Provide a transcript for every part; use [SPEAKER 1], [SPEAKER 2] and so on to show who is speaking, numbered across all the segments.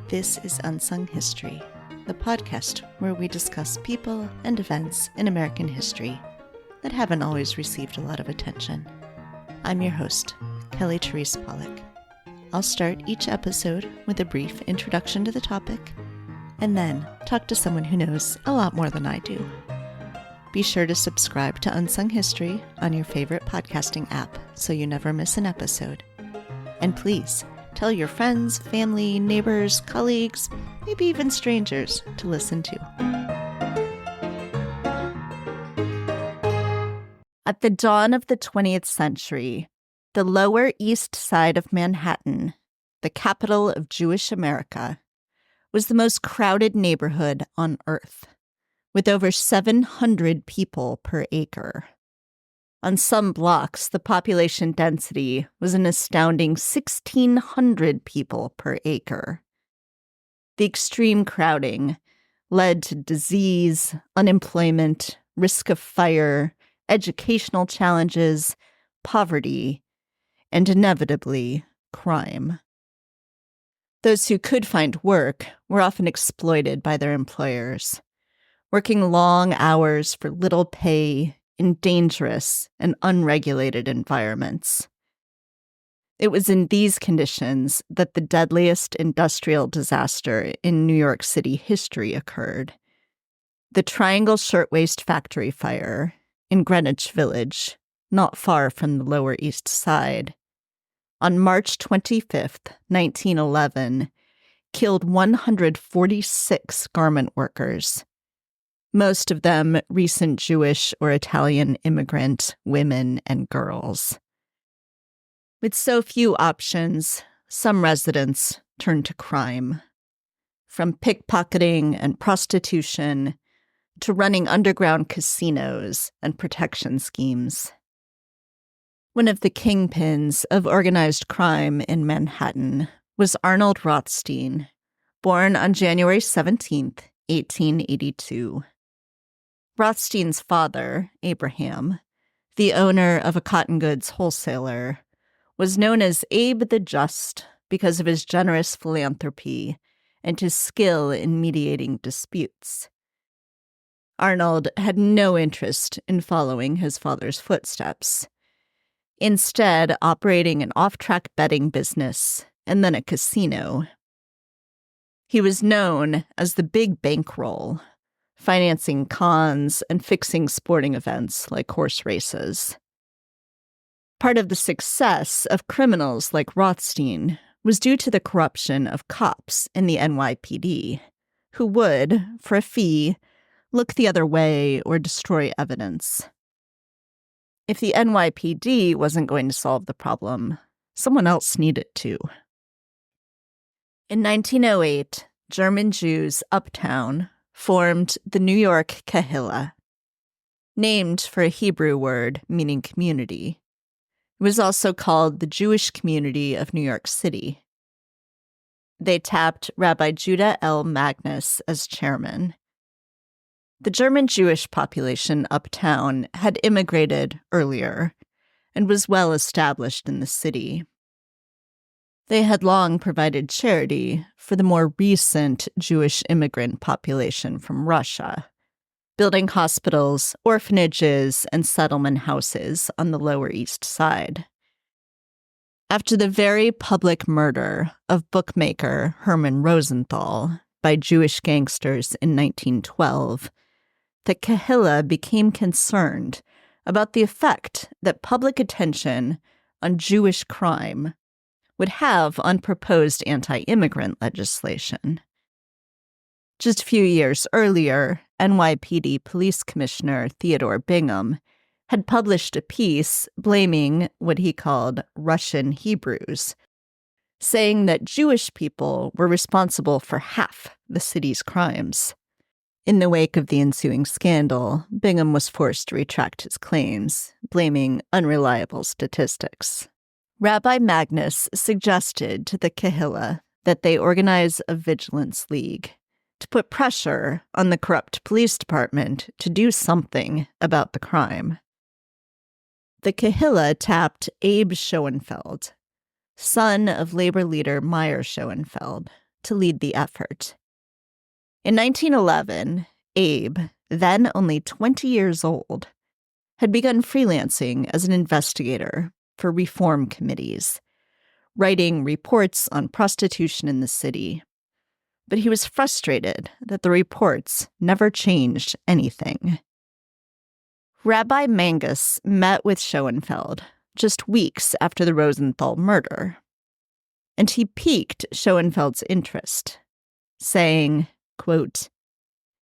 [SPEAKER 1] This is Unsung History, the podcast where we discuss people and events in American history that haven't always received a lot of attention. I'm your host, Kelly Therese Pollock. I'll start each episode with a brief introduction to the topic, and then talk to someone who knows a lot more than I do. Be sure to subscribe to Unsung History on your favorite podcasting app so you never miss an episode. And please, tell your friends, family, neighbors, colleagues, maybe even strangers to listen to. At the dawn of the 20th century, the Lower East Side of Manhattan, the capital of Jewish America, was the most crowded neighborhood on Earth, with over 700 people per acre. On some blocks, the population density was an astounding 1,600 people per acre. The extreme crowding led to disease, unemployment, risk of fire, educational challenges, poverty, and inevitably, crime. Those who could find work were often exploited by their employers, working long hours for little pay in dangerous and unregulated environments. It was in these conditions that the deadliest industrial disaster in New York City history occurred. The Triangle Shirtwaist Factory Fire in Greenwich Village, not far from the Lower East Side, on March 25th, 1911, killed 146 garment workers, most of them recent Jewish or Italian immigrant women and girls. With so few options, some residents turned to crime, from pickpocketing and prostitution to running underground casinos and protection schemes. One of the kingpins of organized crime in Manhattan was Arnold Rothstein, born on January 17th, 1882. Rothstein's father, Abraham, the owner of a cotton goods wholesaler, was known as Abe the Just because of his generous philanthropy and his skill in mediating disputes. Arnold had no interest in following his father's footsteps, instead operating an off-track betting business and then a casino. He was known as the Big Bankroll, financing cons and fixing sporting events like horse races. Part of the success of criminals like Rothstein was due to the corruption of cops in the NYPD, who would, for a fee, look the other way or destroy evidence. If the NYPD wasn't going to solve the problem, someone else needed to. In 1908, German Jews uptown formed the New York Kehillah, named for a Hebrew word meaning community. It was also called the Jewish Community of New York City. They tapped Rabbi Judah L. Magnus as chairman. The German Jewish population uptown had immigrated earlier and was well established in the city. They had long provided charity for the more recent Jewish immigrant population from Russia, building hospitals, orphanages, and settlement houses on the Lower East Side. After the very public murder of bookmaker Herman Rosenthal by Jewish gangsters in 1912, the Kehillah became concerned about the effect that public attention on Jewish crime would have on proposed anti-immigrant legislation. Just a few years earlier, NYPD Police Commissioner Theodore Bingham had published a piece blaming what he called Russian Hebrews, saying that Jewish people were responsible for half the city's crimes. In the wake of the ensuing scandal, Bingham was forced to retract his claims, blaming unreliable statistics. Rabbi Magnus suggested to the Kehillah that they organize a vigilance league to put pressure on the corrupt police department to do something about the crime. The Kehillah tapped Abe Schoenfeld, son of labor leader Meyer Schoenfeld, to lead the effort. In 1911, Abe, then only 20 years old, had begun freelancing as an investigator for reform committees, writing reports on prostitution in the city. But he was frustrated that the reports never changed anything. Rabbi Mangus met with Schoenfeld just weeks after the Rosenthal murder, and he piqued Schoenfeld's interest, saying, quote,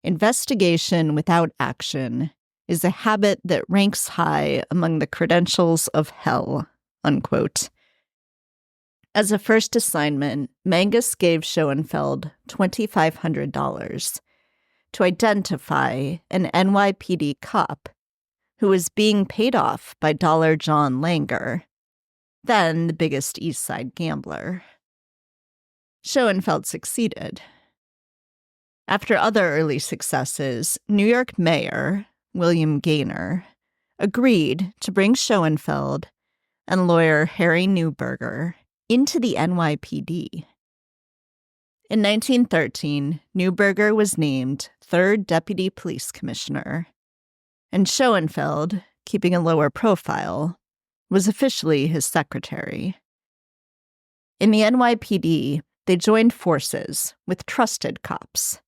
[SPEAKER 1] "Investigation without action is a habit that ranks high among the credentials of hell," unquote. As a first assignment, Mangus gave Schoenfeld $2,500 to identify an NYPD cop who was being paid off by Dollar John Langer, then the biggest East Side gambler. Schoenfeld succeeded. After other early successes, New York Mayor William Gaynor agreed to bring Schoenfeld and lawyer Harry Neuberger into the NYPD. In 1913, Neuberger was named 3rd Deputy Police Commissioner, and Schoenfeld, keeping a lower profile, was officially his secretary. In the NYPD, they joined forces with trusted cops,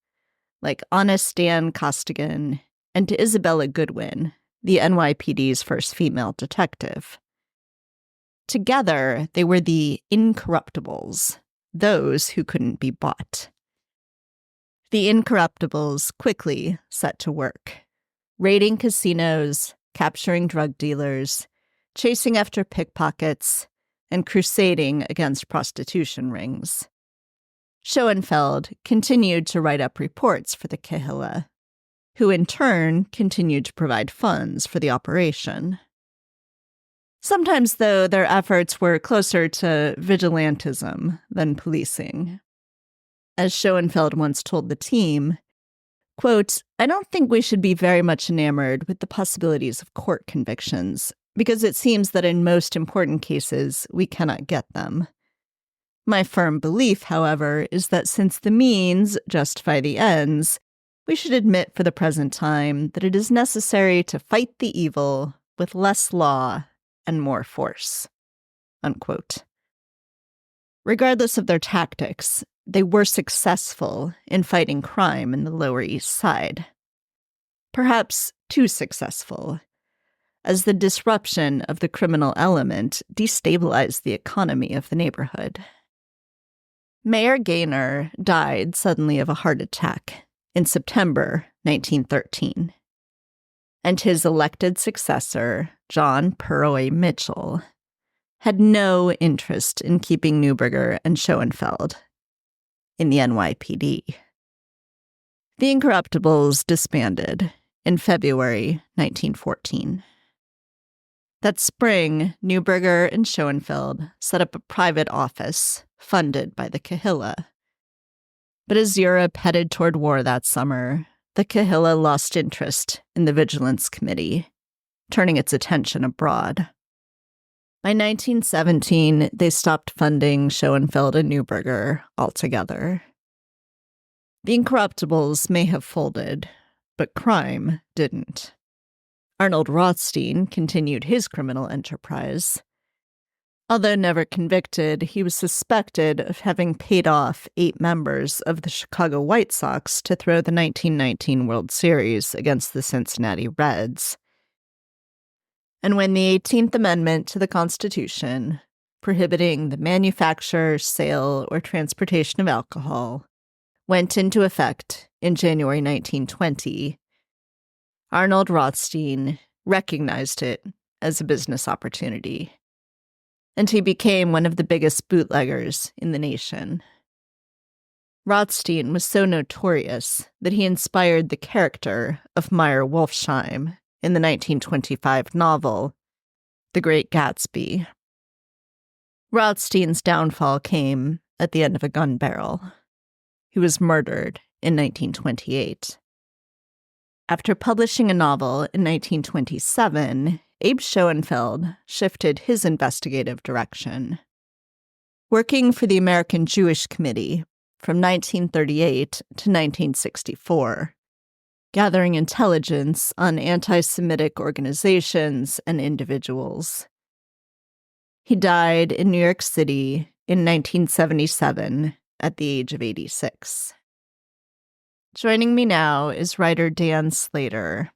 [SPEAKER 1] like Honest Dan Costigan and Isabella Goodwin, the NYPD's first female detective. Together, they were the Incorruptibles, those who couldn't be bought. The Incorruptibles quickly set to work, raiding casinos, capturing drug dealers, chasing after pickpockets, and crusading against prostitution rings. Schoenfeld continued to write up reports for the Kahila, who in turn continued to provide funds for the operation. Sometimes, though, their efforts were closer to vigilantism than policing. As Schoenfeld once told the team, quote, "I don't think we should be very much enamored with the possibilities of court convictions, because it seems that in most important cases we cannot get them. My firm belief, however, is that since the means justify the ends, we should admit for the present time that it is necessary to fight the evil with less law and more force," unquote. Regardless of their tactics, they were successful in fighting crime in the Lower East Side. Perhaps too successful, as the disruption of the criminal element destabilized the economy of the neighborhood. Mayor Gaynor died suddenly of a heart attack in September 1913, and his elected successor, John Purroy Mitchell, had no interest in keeping Neuberger and Schoenfeld in the NYPD. The Incorruptibles disbanded in February 1914. That spring, Neuberger and Schoenfeld set up a private office funded by the Kahila. But as Europe headed toward war that summer, the Kahila lost interest in the Vigilance Committee, turning its attention abroad. By 1917, they stopped funding Schoenfeld and Neuberger altogether. The Incorruptibles may have folded, but crime didn't. Arnold Rothstein continued his criminal enterprise. Although never convicted, he was suspected of having paid off 8 members of the Chicago White Sox to throw the 1919 World Series against the Cincinnati Reds. And when the 18th Amendment to the Constitution, prohibiting the manufacture, sale, or transportation of alcohol, went into effect in January 1920, Arnold Rothstein recognized it as a business opportunity, and he became one of the biggest bootleggers in the nation. Rothstein was so notorious that he inspired the character of Meyer Wolfsheim in the 1925 novel, The Great Gatsby. Rothstein's downfall came at the end of a gun barrel. He was murdered in 1928. After publishing a novel in 1927, Abe Schoenfeld shifted his investigative direction. Working for the American Jewish Committee from 1938 to 1964, gathering intelligence on anti-Semitic organizations and individuals. He died in New York City in 1977 at the age of 86. Joining me now is writer Dan Slater,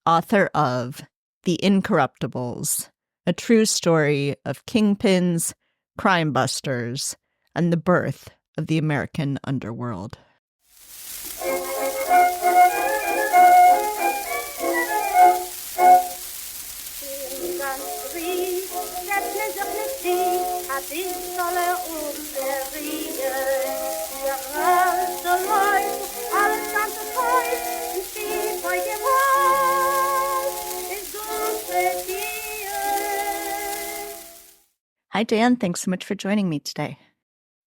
[SPEAKER 1] author of The Incorruptibles, a true story of kingpins, crime busters, and the birth of the American underworld. Hi, Dan. Thanks so much for joining me today.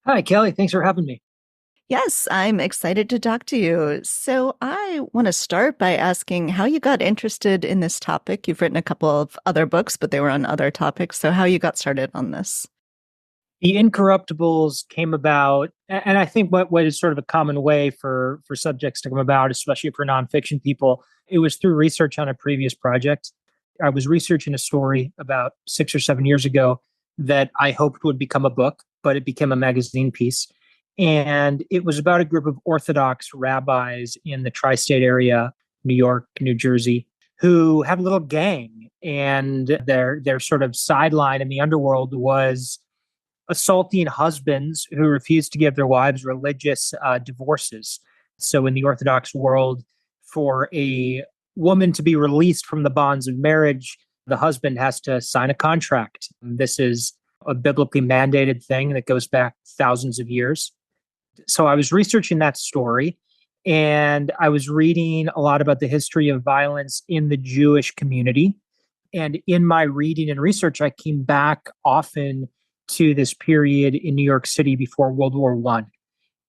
[SPEAKER 2] Hi, Kelly. Thanks for having me.
[SPEAKER 1] Yes, I'm excited to talk to you. So I want to start by asking how you got interested in this topic. You've written a couple of other books, but they were on other topics. So how you got started on this?
[SPEAKER 2] The Incorruptibles came about, and I think what is sort of a common way for subjects to come about, especially for nonfiction people, it was through research on a previous project. I was researching a story about 6 or 7 years ago that I hoped would become a book, but it became a magazine piece. And it was about a group of Orthodox rabbis in the tri-state area, New York, New Jersey, who had a little gang. And their sort of sideline in the underworld was assaulting husbands who refused to give their wives religious divorces. So in the Orthodox world, for a woman to be released from the bonds of marriage, the husband has to sign a contract. This is a biblically mandated thing that goes back thousands of years. So I was researching that story, and I was reading a lot about the history of violence in the Jewish community. And in my reading and research, I came back often to this period in New York City before World War I,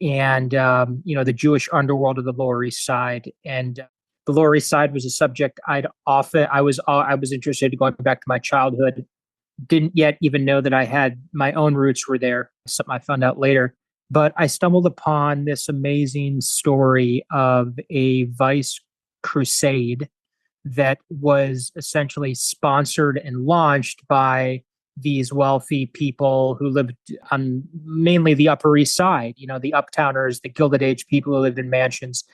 [SPEAKER 2] and the Jewish underworld of the Lower East Side. And the Lower East Side was a subject I was interested in going back to my childhood. Didn't yet even know that I had my own roots were there. Something I found out later. But I stumbled upon this amazing story of a vice crusade that was essentially sponsored and launched by these wealthy people who lived on mainly the Upper East Side, the uptowners, the Gilded Age people who lived in mansions.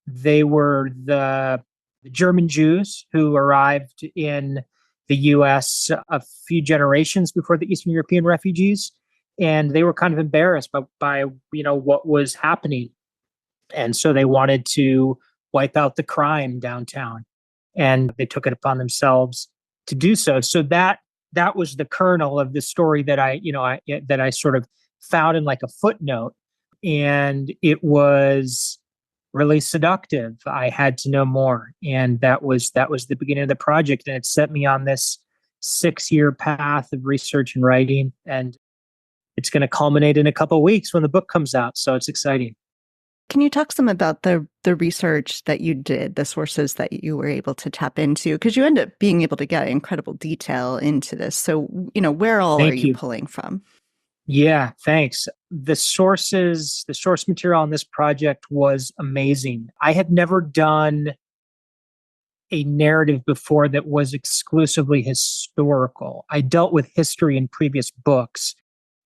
[SPEAKER 2] They were the German Jews who arrived in the U.S. a few generations before the Eastern European refugees. And they were kind of embarrassed by what was happening. And so they wanted to wipe out the crime downtown. And they took it upon themselves to do so. So that was the kernel of the story that I sort of found in like a footnote. And it was really seductive. I had to know more. And that was the beginning of the project. And it set me on this 6-year path of research and writing. And it's going to culminate in a couple of weeks when the book comes out. So it's exciting.
[SPEAKER 1] Can you talk some about the research that you did, the sources that you were able to tap into? Because you end up being able to get incredible detail into this. So, where all are you pulling from?
[SPEAKER 2] Yeah, thanks. The source material on this project was amazing. I had never done a narrative before that was exclusively historical. I dealt with history in previous books,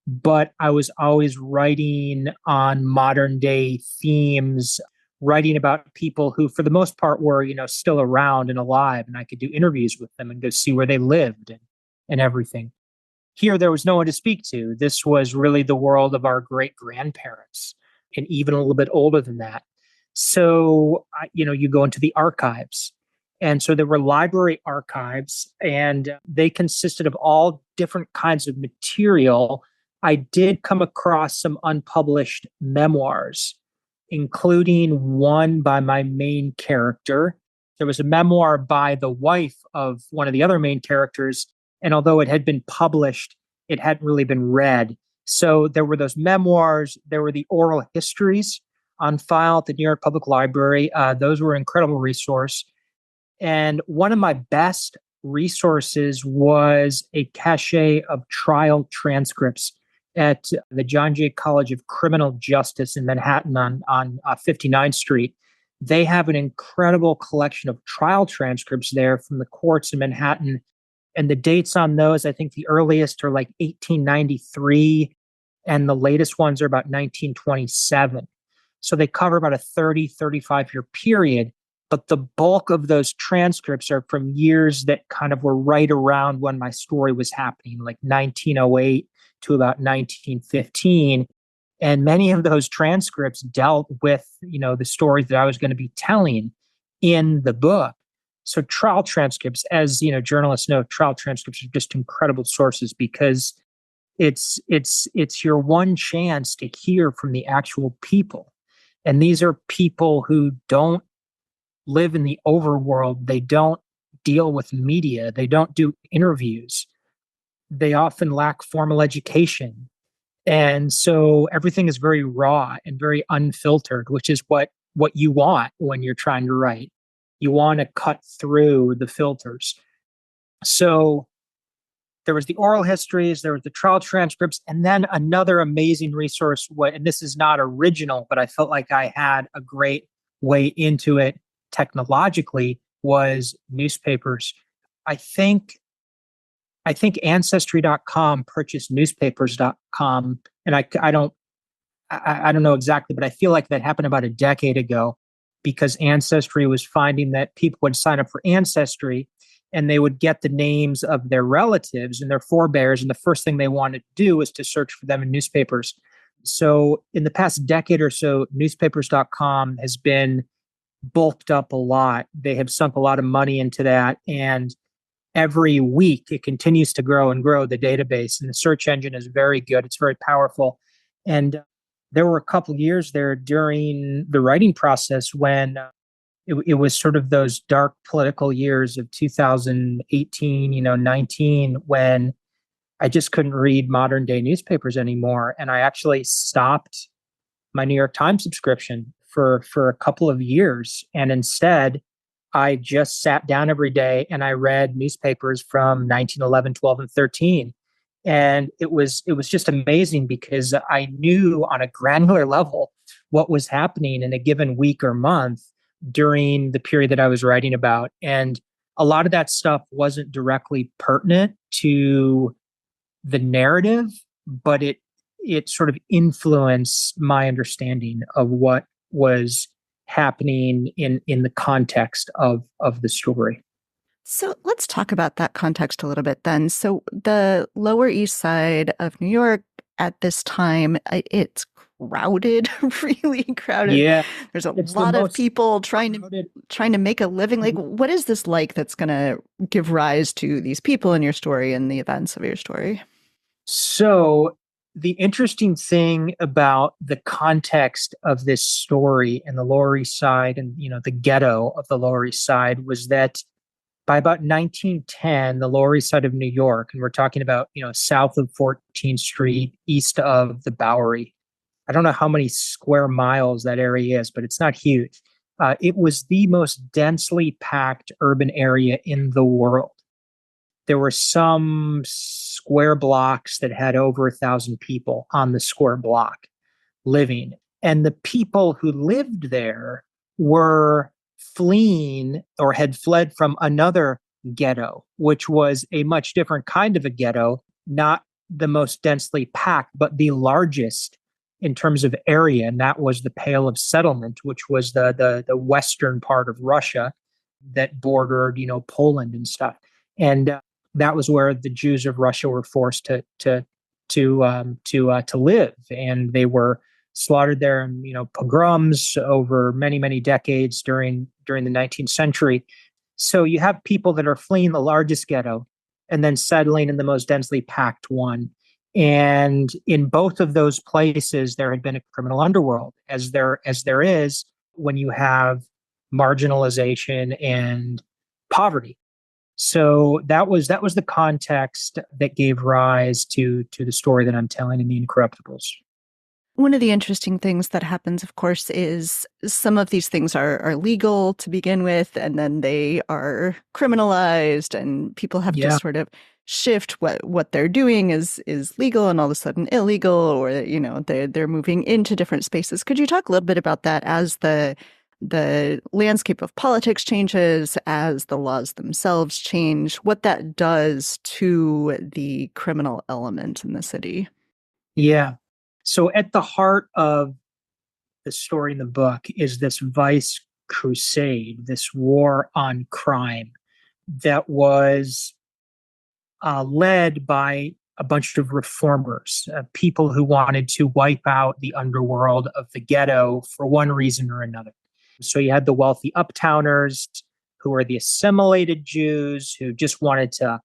[SPEAKER 2] but I was always writing on modern day themes, writing about people who, for the most part, were, still around and alive, and I could do interviews with them and go see where they lived and everything. Here, there was no one to speak to. This was really the world of our great grandparents, and even a little bit older than that. So, you go into the archives. And so there were library archives, and they consisted of all different kinds of material. I did come across some unpublished memoirs, including one by my main character. There was a memoir by the wife of one of the other main characters, and although it had been published, it hadn't really been read. So there were those memoirs, there were the oral histories on file at the New York Public Library. Those were an incredible resource. And one of my best resources was a cache of trial transcripts at the John Jay College of Criminal Justice in Manhattan on 59th Street. They have an incredible collection of trial transcripts there from the courts in Manhattan. And the dates on those, I think the earliest are like 1893, and the latest ones are about 1927. So they cover about a 35-year period. But the bulk of those transcripts are from years that kind of were right around when my story was happening, like 1908 to about 1915. And many of those transcripts dealt with, the stories that I was going to be telling in the book. So trial transcripts, as journalists know, trial transcripts are just incredible sources because it's your one chance to hear from the actual people. And these are people who don't live in the overworld. They don't deal with media. They don't do interviews. They often lack formal education. And so everything is very raw and very unfiltered, which is what you want when you're trying to write. You want to cut through the filters. So there was the oral histories, there was the trial transcripts, and then another amazing resource, and this is not original, but I felt like I had a great way into it technologically, was newspapers. I think Ancestry.com purchased newspapers.com, and I don't know exactly, but I feel like that happened about a decade ago because Ancestry was finding that people would sign up for Ancestry and they would get the names of their relatives and their forebears, and the first thing they wanted to do was to search for them in newspapers. So in the past decade or so, newspapers.com has been bulked up a lot. They have sunk a lot of money into that, and every week it continues to grow and grow, the database, and the search engine is very good. It's very powerful. And there were a couple of years there during the writing process when it was sort of those dark political years of 2018, 19, when I just couldn't read modern day newspapers anymore. And I actually stopped my New York Times subscription for a couple of years. And instead, I just sat down every day and I read newspapers from 1911, 12, and 13. And it was just amazing because I knew on a granular level what was happening in a given week or month during the period that I was writing about. And a lot of that stuff wasn't directly pertinent to the narrative, but it sort of influenced my understanding of what was happening in the context of the story.
[SPEAKER 1] So let's talk about that context a little bit then. So the Lower East Side of New York at this time, it's crowded, really crowded.
[SPEAKER 2] Yeah,
[SPEAKER 1] there's a lot of people trying to make a living. Like, what is this like that's going to give rise to these people in your story and the events of your story?
[SPEAKER 2] So the interesting thing about the context of this story in the Lower East Side and the ghetto of the Lower East Side was that by about 1910, the Lower East Side of New York, and we're talking about south of 14th Street, east of the Bowery. I don't know how many square miles that area is, but it's not huge. It was the most densely packed urban area in the world. There were some square blocks that had over 1,000 people on the square block living. And the people who lived there were fleeing or had fled from another ghetto, which was a much different kind of a ghetto, not the most densely packed, but the largest in terms of area. And that was the Pale of Settlement, which was the western part of Russia that bordered, Poland and stuff. And that was where the Jews of Russia were forced to live, and they were slaughtered there in pogroms over many decades during the 19th century. So you have people that are fleeing the largest ghetto and then settling in the most densely packed one. And in both of those places, there had been a criminal underworld, as there is when you have marginalization and poverty. So that was the context that gave rise to the story that I'm telling in the Incorruptibles.
[SPEAKER 1] One of the interesting things that happens, of course, is some of these things are legal to begin with, and then they are criminalized, and people have to sort of shift. What they're doing is legal and all of a sudden illegal, or they're moving into different spaces. Could you talk a little bit about that as the landscape of politics changes, as the laws themselves change, what that does to the criminal element in the city?
[SPEAKER 2] Yeah. So at the heart of the story in the book is this vice crusade, this war on crime that was led by a bunch of reformers, people who wanted to wipe out the underworld of the ghetto for one reason or another. So you had the wealthy uptowners, who were the assimilated Jews who just wanted to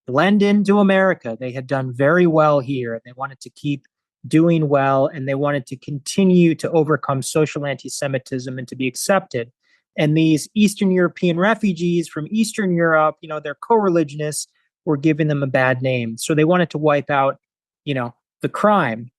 [SPEAKER 2] blend into America. They had done very well here. They wanted to keep doing well, and they wanted to continue to overcome social anti-Semitism and to be accepted. And these Eastern European refugees from Eastern Europe, they're co-religionists, were giving them a bad name. So they wanted to wipe out, the crime.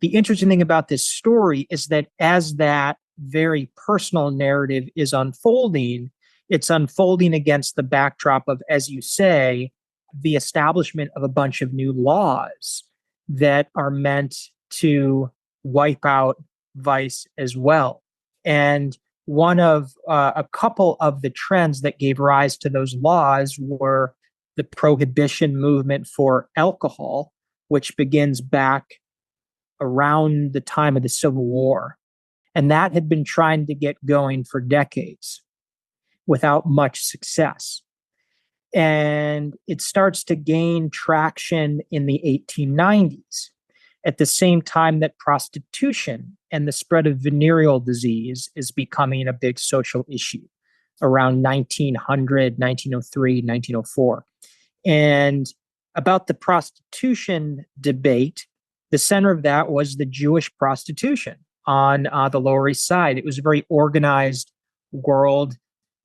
[SPEAKER 2] The interesting thing about this story is that as that very personal narrative is unfolding, it's unfolding against the backdrop of, as you say, the establishment of a bunch of new laws that are meant to wipe out vice as well. And one of a couple of the trends that gave rise to those laws were the prohibition movement for alcohol, which begins back around the time of the Civil War. And that had been trying to get going for decades without much success. And it starts to gain traction in the 1890s, at the same time that prostitution and the spread of venereal disease is becoming a big social issue around 1900, 1903, 1904. And about the prostitution debate, the center of that was the Jewish prostitution on the Lower East Side. It was a very organized world.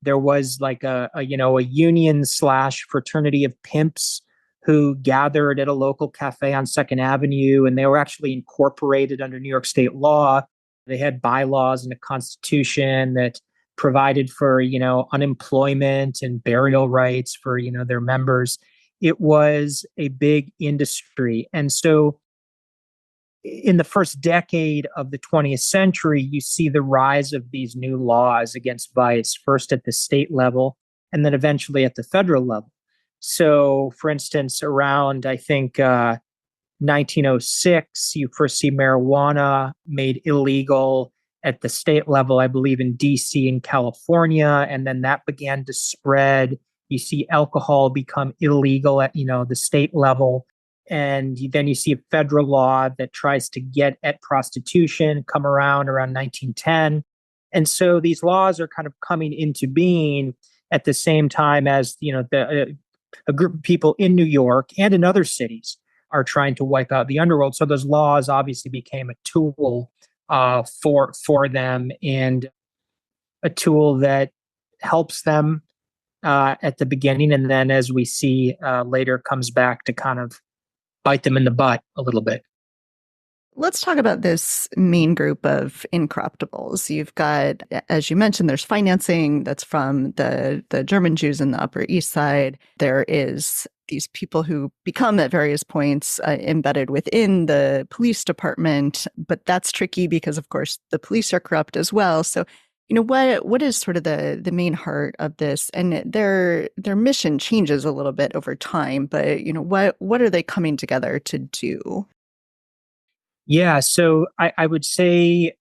[SPEAKER 2] There was like a union / fraternity of pimps who gathered at a local cafe on Second Avenue, and they were actually incorporated under New York state law. They had bylaws and a constitution that provided for, unemployment and burial rights for, their members. It was a big industry. And so in the first decade of the 20th century, you see the rise of these new laws against vice, first at the state level and then eventually at the federal level. So, for instance, around, I think, 1906, you first see marijuana made illegal at the state level, I believe in DC and California, and then that began to spread. You see alcohol become illegal at, the state level. And then you see a federal law that tries to get at prostitution come around 1910. And so these laws are kind of coming into being at the same time as, a group of people in New York and in other cities are trying to wipe out the underworld. So those laws obviously became a tool for them, and a tool that helps them at the beginning. And then as we see later, comes back to kind of bite them in the butt a little bit.
[SPEAKER 1] Let's talk about this main group of incorruptibles. You've got, as you mentioned, there's financing that's from the German Jews in the Upper East Side. There is these people who become at various points embedded within the police department, but that's tricky because, of course, the police are corrupt as well. So, what is sort of the main heart of this? And their mission changes a little bit over time, but what are they coming together to do?
[SPEAKER 2] Yeah, so I would say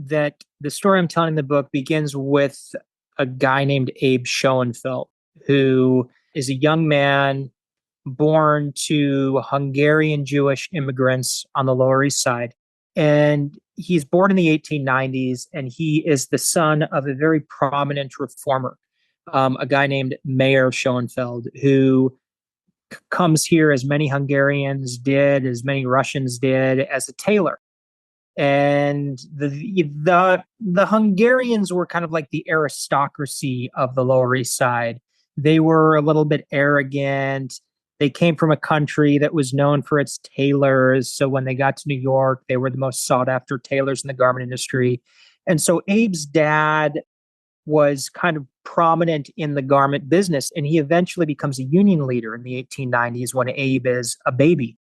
[SPEAKER 2] that the story I'm telling in the book begins with a guy named Abe Schoenfeld, who is a young man born to Hungarian Jewish immigrants on the Lower East Side. And he's born in the 1890s, and he is the son of a very prominent reformer, a guy named Mayer Schoenfeld, who comes here, as many Hungarians did, as many Russians did, as a tailor. And the Hungarians were kind of like the aristocracy of the Lower East Side. They were a little bit arrogant. They came from a country that was known for its tailors. So when they got to New York, they were the most sought after tailors in the garment industry. And so Abe's dad was kind of prominent in the garment business. And he eventually becomes a union leader in the 1890s when Abe is a baby.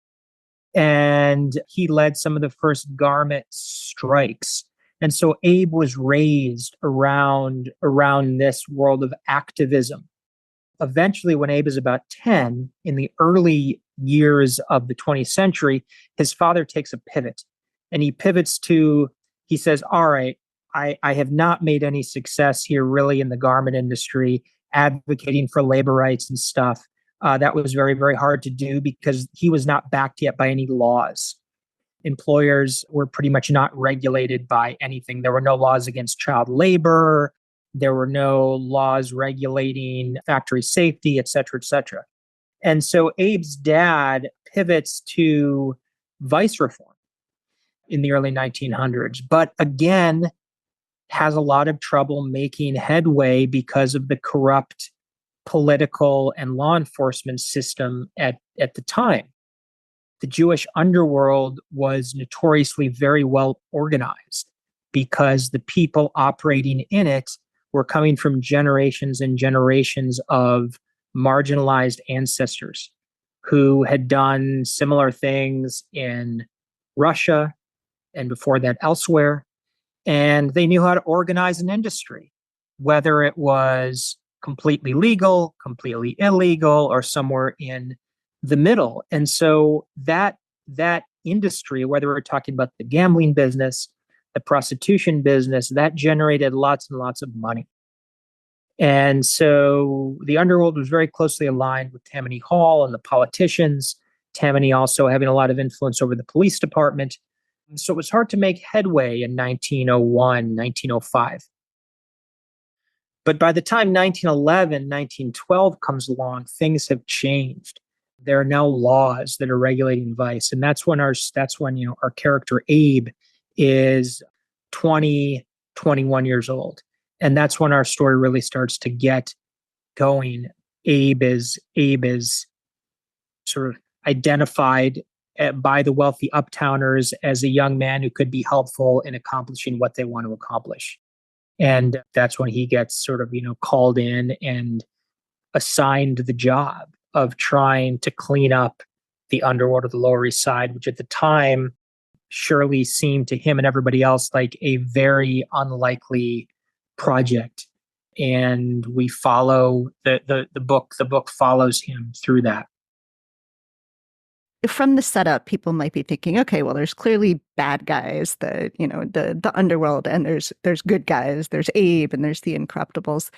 [SPEAKER 2] And he led some of the first garment strikes. And so Abe was raised around this world of activism. Eventually, when Abe is about 10, in the early years of the 20th century, his father takes a pivot. And he pivots to, he says, all right, I have not made any success here really in the garment industry, advocating for labor rights and stuff. That was very, very hard to do because he was not backed yet by any laws. Employers were pretty much not regulated by anything. There were no laws against child labor. There were no laws regulating factory safety, et cetera, et cetera. And so Abe's dad pivots to vice reform in the early 1900s, but again, has a lot of trouble making headway because of the corrupt political and law enforcement system at the time. The Jewish underworld was notoriously very well organized because the people operating in it were coming from generations and generations of marginalized ancestors who had done similar things in Russia and before that elsewhere. And they knew how to organize an industry, whether it was completely legal, completely illegal, or somewhere in the middle. And so that industry, whether we're talking about the gambling business, the prostitution business, that generated lots and lots of money. And so the underworld was very closely aligned with Tammany Hall and the politicians, Tammany also having a lot of influence over the police department. So it was hard to make headway in 1901, 1905. But by the time 1911, 1912 comes along, things have changed. There are now laws that are regulating vice. And that's when our character Abe is 20, 21 years old. And that's when our story really starts to get going. Abe is sort of identified by the wealthy uptowners as a young man who could be helpful in accomplishing what they want to accomplish. And that's when he gets sort of, called in and assigned the job of trying to clean up the underworld of the Lower East Side, which at the time surely seemed to him and everybody else like a very unlikely project. And we follow the book follows him through that.
[SPEAKER 1] From the setup, people might be thinking, okay, well, there's clearly bad guys, the underworld, and there's good guys, there's Abe, and there's the Incorruptibles.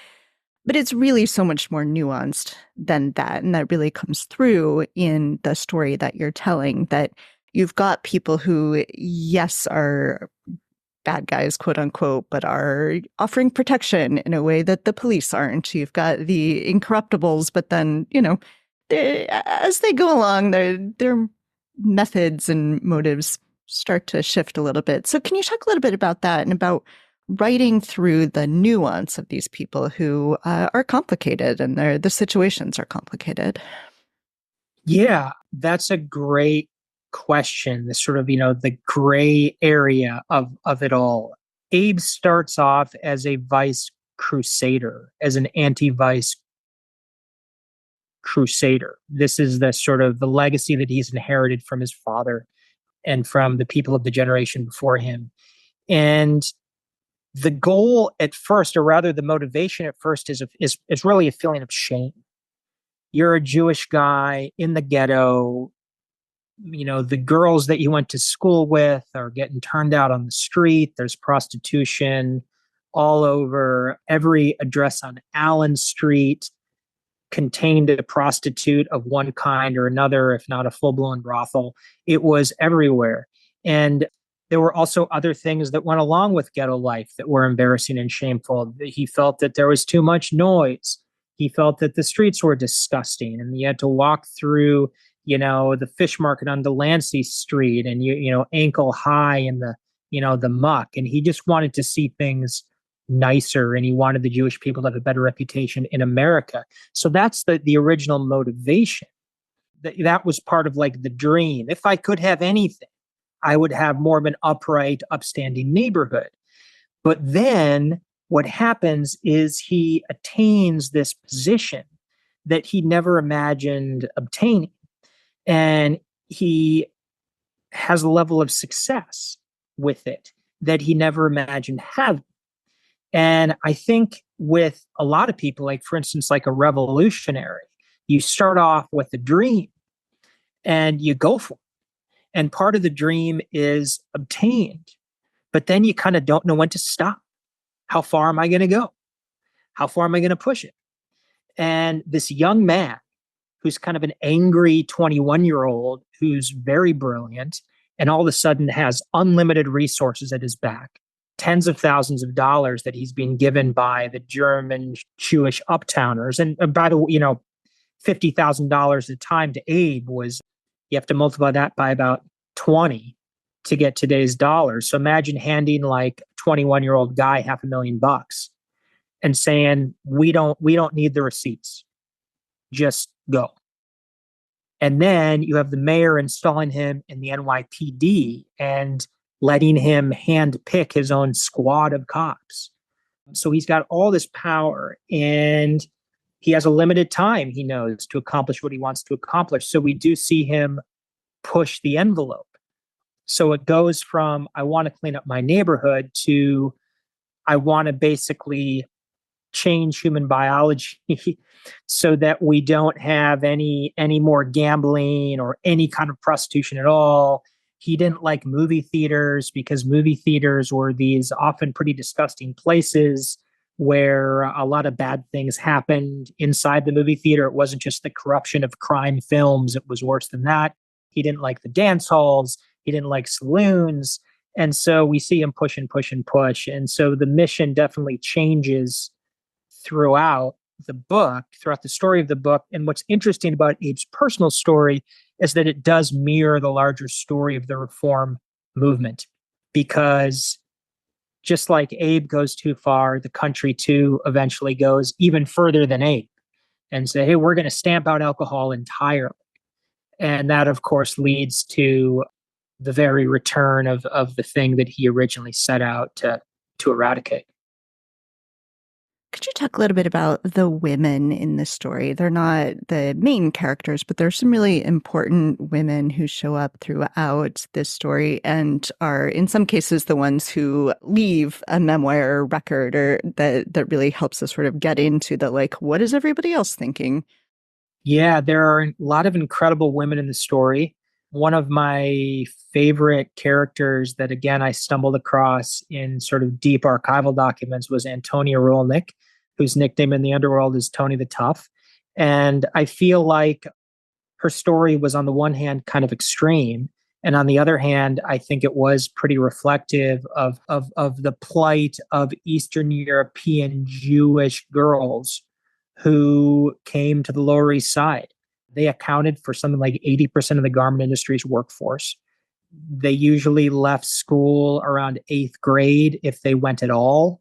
[SPEAKER 1] But it's really so much more nuanced than that. And that really comes through in the story that you're telling, that you've got people who, yes, are bad guys, quote unquote, but are offering protection in a way that the police aren't. You've got the Incorruptibles, but then, as they go along, their methods and motives start to shift a little bit. So can you talk a little bit about that and about writing through the nuance of these people who are complicated and the situations are complicated?
[SPEAKER 2] Yeah, that's a great question. The sort of, the gray area of it all. Abe starts off as a vice crusader, as an anti-vice crusader. This is the sort of the legacy that he's inherited from his father and from the people of the generation before him. And the goal at first, or rather the motivation at first, is really a feeling of shame. You're a Jewish guy in the ghetto. The girls that you went to school with are getting turned out on the street. There's prostitution all over. Every address on Allen Street contained a prostitute of one kind or another, if not a full-blown brothel. It was everywhere. And there were also other things that went along with ghetto life that were embarrassing and shameful. He felt that there was too much noise. He felt that the streets were disgusting and he had to walk through, the fish market on Delancey Street and, ankle high in the muck. And he just wanted to see things nicer, and he wanted the Jewish people to have a better reputation in America. So that's the original motivation. That was part of like the dream. If I could have anything, I would have more of an upright, upstanding neighborhood. But then what happens is he attains this position that he never imagined obtaining. And he has a level of success with it that he never imagined having. And I think with a lot of people, like for instance, like a revolutionary, you start off with a dream and you go for it. And part of the dream is obtained, but then you kind of don't know when to stop. How far am I going to go? How far am I going to push it? And this young man who's kind of an angry 21-year-old who's very brilliant and all of a sudden has unlimited resources at his back, tens of thousands of dollars that he's been given by the German Jewish uptowners. And by the way, $50,000 at the time to Abe was, you have to multiply that by about 20 to get today's dollars. So imagine handing like a 21-year-old guy $500,000 and saying, we don't need the receipts. Just go. And then you have the mayor installing him in the NYPD and letting him hand pick his own squad of cops. So he's got all this power and he has a limited time, he knows, to accomplish what he wants to accomplish. So we do see him push the envelope. So it goes from, I want to clean up my neighborhood to, I want to basically change human biology so that we don't have any more gambling or any kind of prostitution at all. He didn't like movie theaters because movie theaters were these often pretty disgusting places where a lot of bad things happened inside the movie theater. It wasn't just the corruption of crime films. It was worse than that. He didn't like the dance halls. He didn't like saloons. And so we see him push and push and push. And so the mission definitely changes throughout the book, throughout the story of the book. And what's interesting about Abe's personal story is that it does mirror the larger story of the reform movement, because just like Abe goes too far, the country too eventually goes even further than Abe and say, hey, we're going to stamp out alcohol entirely. And that, of course, leads to the very return of the thing that he originally set out to eradicate.
[SPEAKER 1] Could you talk a little bit about the women in the story? They're not the main characters, but there's some really important women who show up throughout this story and are, in some cases, the ones who leave a memoir record or that really helps us sort of get into the, like, what is everybody else thinking?
[SPEAKER 2] Yeah, there are a lot of incredible women in the story. One of my favorite characters that, again, I stumbled across in sort of deep archival documents was Antonia Rolnick, whose nickname in the underworld is Tony the Tough. And I feel like her story was, on the one hand, kind of extreme. And on the other hand, I think it was pretty reflective of the plight of Eastern European Jewish girls who came to the Lower East Side. They accounted for something like 80% of the garment industry's workforce. They usually left school around 8th grade, if they went at all,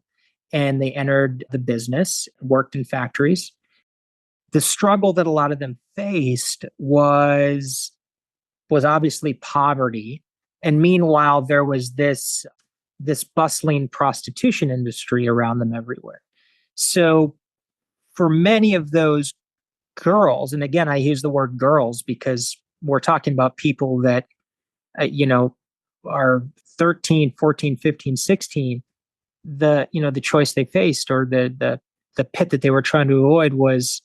[SPEAKER 2] and they entered the business, worked in factories. The struggle that a lot of them faced was obviously poverty. And meanwhile, there was this bustling prostitution industry around them everywhere. So for many of those girls, and again, I use the word girls because we're talking about people that, are 13, 14, 15, 16, the choice they faced or the pit that they were trying to avoid was,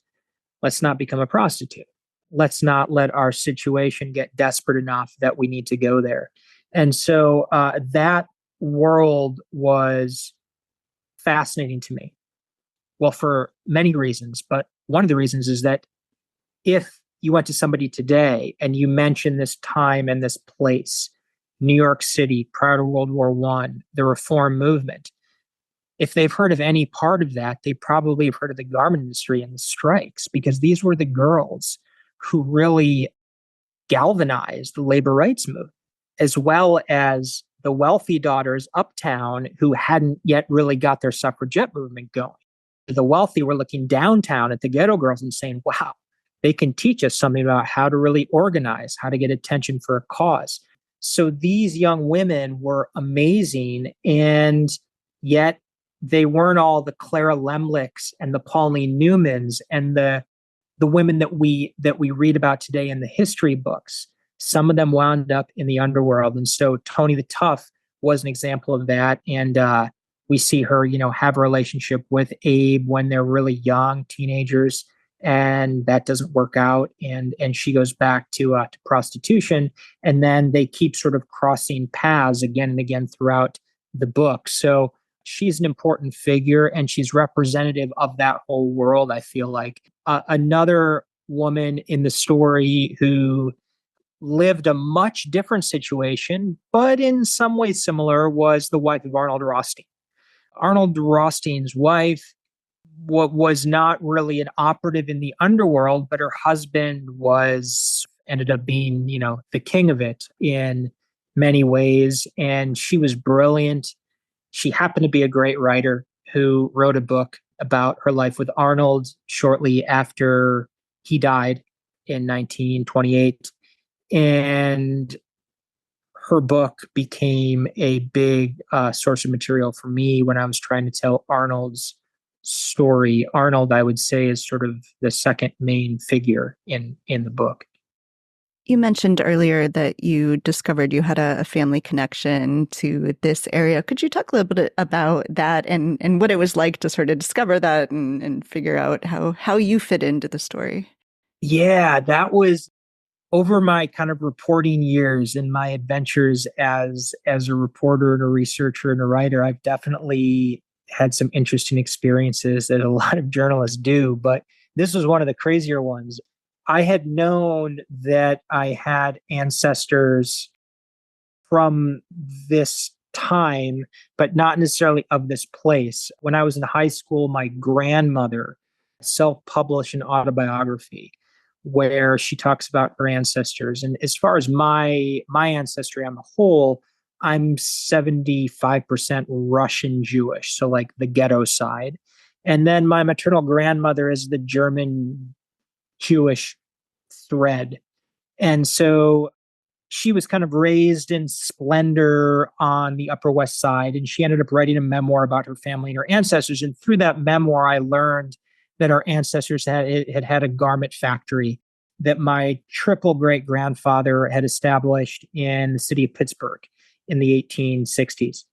[SPEAKER 2] let's not become a prostitute. Let's not let our situation get desperate enough that we need to go there. And so that world was fascinating to me. Well, for many reasons, but one of the reasons is that if you went to somebody today and you mentioned this time and this place, New York City, prior to World War I, the reform movement, if they've heard of any part of that, they probably have heard of the garment industry and the strikes, because these were the girls who really galvanized the labor rights movement, as well as the wealthy daughters uptown who hadn't yet really got their suffragette movement going. The wealthy were looking downtown at the ghetto girls and saying, wow, they can teach us something about how to really organize, how to get attention for a cause. So these young women were amazing, and yet they weren't all the Clara Lemlichs and the Pauline Newmans and the women that we read about today in the history books. Some of them wound up in the underworld, and so Tony the Tough was an example of that. And we see her, have a relationship with Abe when they're really young teenagers, and that doesn't work out, and she goes back to prostitution, and then they keep sort of crossing paths again and again throughout the book. So she's an important figure, and she's representative of that whole world, I feel like. Another woman in the story who lived a much different situation, but in some ways similar, was the wife of Arnold Rothstein. Arnold Rothstein's wife was not really an operative in the underworld, but her husband ended up being, the king of it in many ways. And she was brilliant. She happened to be a great writer who wrote a book about her life with Arnold shortly after he died in 1928. And her book became a big source of material for me when I was trying to tell Arnold's story. Arnold, I would say, is sort of the second main figure in the book.
[SPEAKER 1] You mentioned earlier that you discovered you had a family connection to this area. Could you talk a little bit about that and what it was like to sort of discover that and figure out how you fit into the story?
[SPEAKER 2] Yeah, that was over my kind of reporting years and my adventures as a reporter and a researcher and a writer. I've definitely had some interesting experiences that a lot of journalists do, but this was one of the crazier ones. I had known that I had ancestors from this time, but not necessarily of this place. When I was in high school, my grandmother self-published an autobiography where she talks about her ancestors. And as far as my ancestry on the whole, I'm 75% Russian Jewish, so like the ghetto side. And then my maternal grandmother is the German Jewish thread. And so she was kind of raised in splendor on the Upper West Side, and she ended up writing a memoir about her family and her ancestors. And through that memoir, I learned that our ancestors had a garment factory that my triple great grandfather had established in the city of Pittsburgh in the 1860s.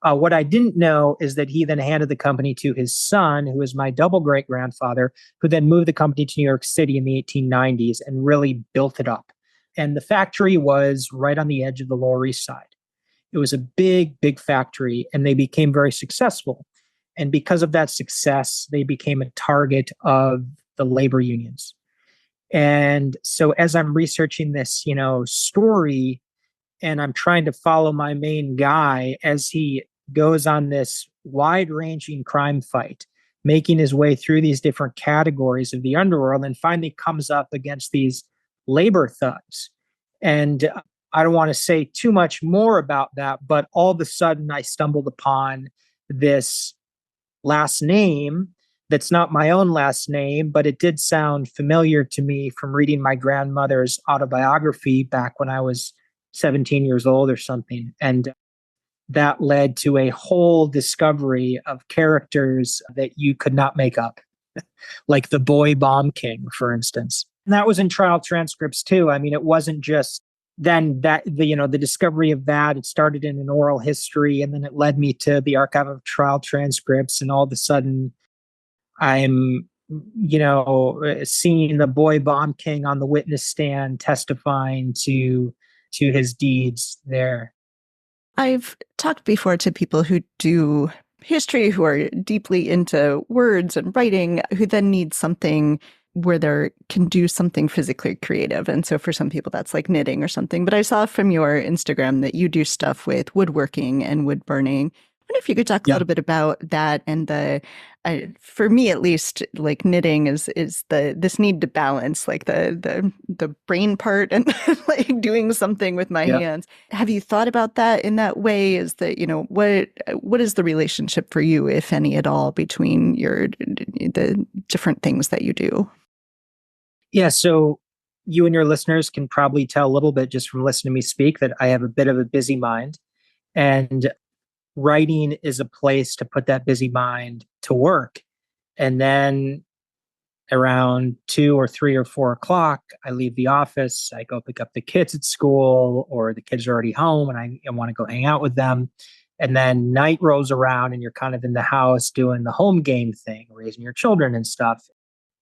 [SPEAKER 2] What I didn't know is that he then handed the company to his son, who was my double great grandfather, who then moved the company to New York City in the 1890s and really built it up. And the factory was right on the edge of the Lower East Side. It was a big, big factory, and they became very successful. And because of that success, they became a target of the labor unions. And so as I'm researching this, story, and I'm trying to follow my main guy as he goes on this wide-ranging crime fight, making his way through these different categories of the underworld, and finally comes up against these labor thugs. And I don't want to say too much more about that, but all of a sudden I stumbled upon this last name that's not my own last name, but it did sound familiar to me from reading my grandmother's autobiography back when I was 17 years old or something. And that led to a whole discovery of characters that you could not make up, like the boy bomb king, for instance. And that was in trial transcripts too. I mean, it wasn't just then that the discovery of that. It started in an oral history, and then it led me to the archive of trial transcripts, and all of a sudden I'm seeing the boy bomb king on the witness stand testifying to his deeds there.
[SPEAKER 1] I've talked before to people who do history, who are deeply into words and writing, who then need something where they can do something physically creative. And so for some people, that's like knitting or something. But I saw from your Instagram that you do stuff with woodworking and wood burning. I wonder if you could talk a little bit about that and for me at least, like knitting is this need to balance like the brain part and like doing something with my hands. Have you thought about that in that way? Is that what is the relationship for you, if any at all, between the different things that you do?
[SPEAKER 2] Yeah, so you and your listeners can probably tell a little bit just from listening to me speak that I have a bit of a busy mind, and writing is a place to put that busy mind to work. And then around 2 or 3 or 4 o'clock, I leave the office. I go pick up the kids at school, or the kids are already home and I want to go hang out with them. And then night rolls around and you're kind of in the house doing the home game thing, raising your children and stuff.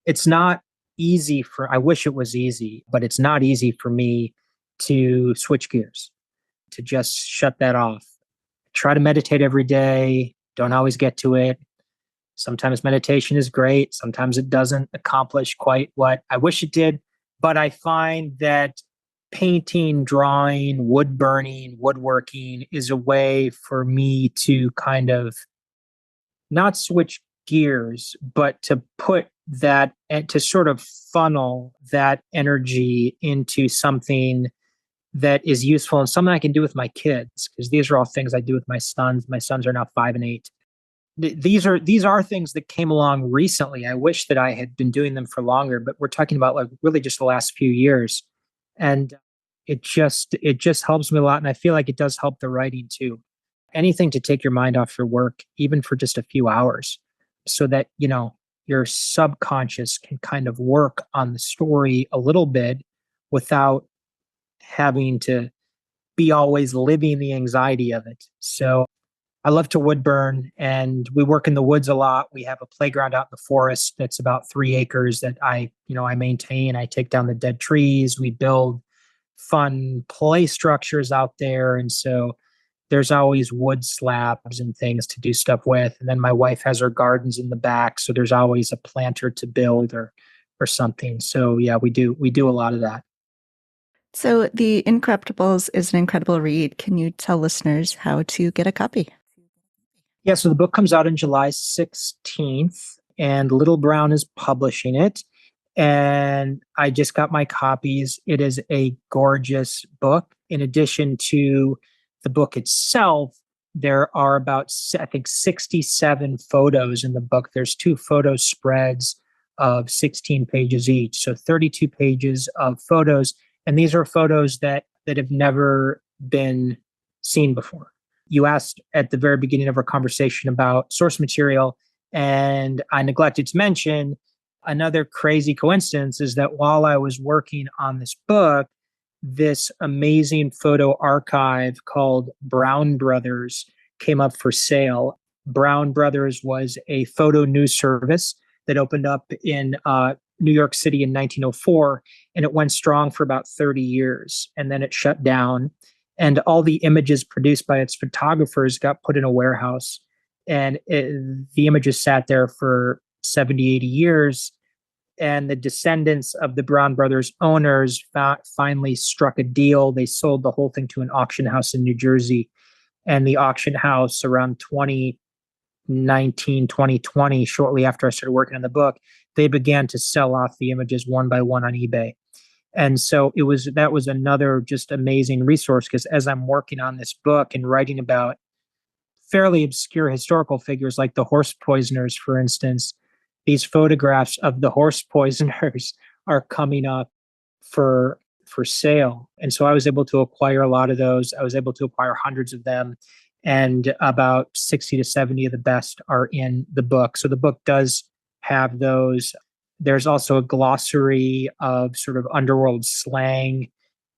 [SPEAKER 2] It's not easy I wish it was easy, but it's not easy for me to switch gears, to just shut that off. Try to meditate every day. Don't always get to it. Sometimes meditation is great. Sometimes it doesn't accomplish quite what I wish it did. But I find that painting, drawing, wood burning, woodworking is a way for me to kind of not switch gears, but to put that and to sort of funnel that energy into something that is useful and something I can do with my kids, because these are all things I do with my sons. My sons are now 5 and 8. These are things that came along recently. I wish that I had been doing them for longer, but we're talking about like really just the last few years. And it just helps me a lot. And I feel like it does help the writing too. Anything to take your mind off your work, even for just a few hours, so that, your subconscious can kind of work on the story a little bit without having to be always living the anxiety of it. So I love to wood burn, and we work in the woods a lot. We have a playground out in the forest that's about 3 acres that I maintain. I take down the dead trees. We build fun play structures out there. And so there's always wood slabs and things to do stuff with. And then my wife has her gardens in the back, so there's always a planter to build or something. So yeah, we do a lot of that.
[SPEAKER 1] So The Incorruptibles is an incredible read. Can you tell listeners how to get a copy?
[SPEAKER 2] Yeah, so the book comes out on July 16th, and Little Brown is publishing it. And I just got my copies. It is a gorgeous book. In addition to the book itself, there are about, I think, 67 photos in the book. There's 2 photo spreads of 16 pages each. So 32 pages of photos. And these are photos that have never been seen before. You asked at the very beginning of our conversation about source material, and I neglected to mention another crazy coincidence is that while I was working on this book, this amazing photo archive called Brown Brothers came up for sale. Brown Brothers was a photo news service that opened up in New York City in 1904, and it went strong for about 30 years, and then it shut down. And all the images produced by its photographers got put in a warehouse. And the images sat there for 70, 80 years. And the descendants of the Brown Brothers owners finally struck a deal. They sold the whole thing to an auction house in New Jersey. And the auction house around 2019, 2020, shortly after I started working on the book, they began to sell off the images one by one on eBay. And so that was another just amazing resource, because as I'm working on this book and writing about fairly obscure historical figures like the horse poisoners, for instance, these photographs of the horse poisoners are coming up for sale. And so I was able to acquire a lot of those. I was able to acquire hundreds of them, and about 60 to 70 of the best are in the book. So the book does have those. There's also a glossary of sort of underworld slang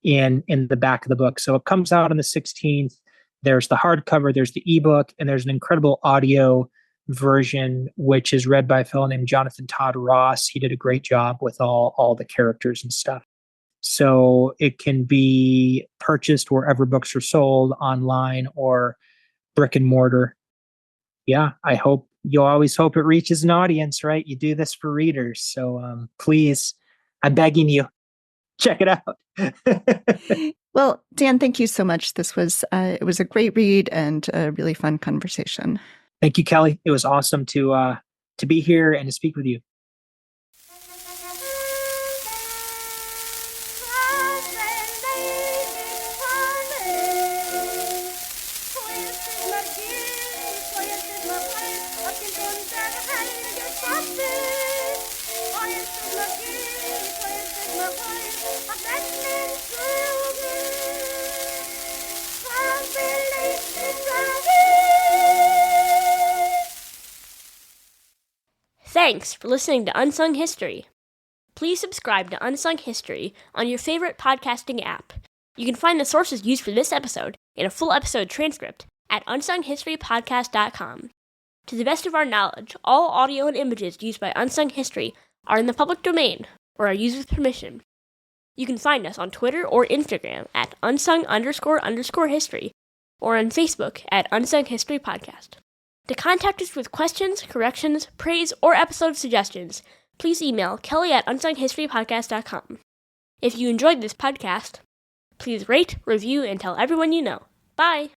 [SPEAKER 2] in the back of the book. So it comes out on the 16th. There's the hardcover, there's the ebook, and there's an incredible audio version, which is read by a fellow named Jonathan Todd Ross. He did a great job with all the characters and stuff. So it can be purchased wherever books are sold, online or brick and mortar. Yeah, you always hope it reaches an audience, right? You do this for readers. So please, I'm begging you, check it out.
[SPEAKER 1] Well, Dan, thank you so much. It was a great read and a really fun conversation.
[SPEAKER 2] Thank you, Kelly. It was awesome to be here and to speak with you.
[SPEAKER 3] Thanks for listening to Unsung History. Please subscribe to Unsung History on your favorite podcasting app. You can find the sources used for this episode and a full episode transcript at unsunghistorypodcast.com. To the best of our knowledge, all audio and images used by Unsung History are in the public domain or are used with permission. You can find us on Twitter or Instagram at unsung__history or on Facebook at Unsung History Podcast. To contact us with questions, corrections, praise, or episode suggestions, please email Kelly at unsunghistorypodcast.com. If you enjoyed this podcast, please rate, review, and tell everyone you know. Bye!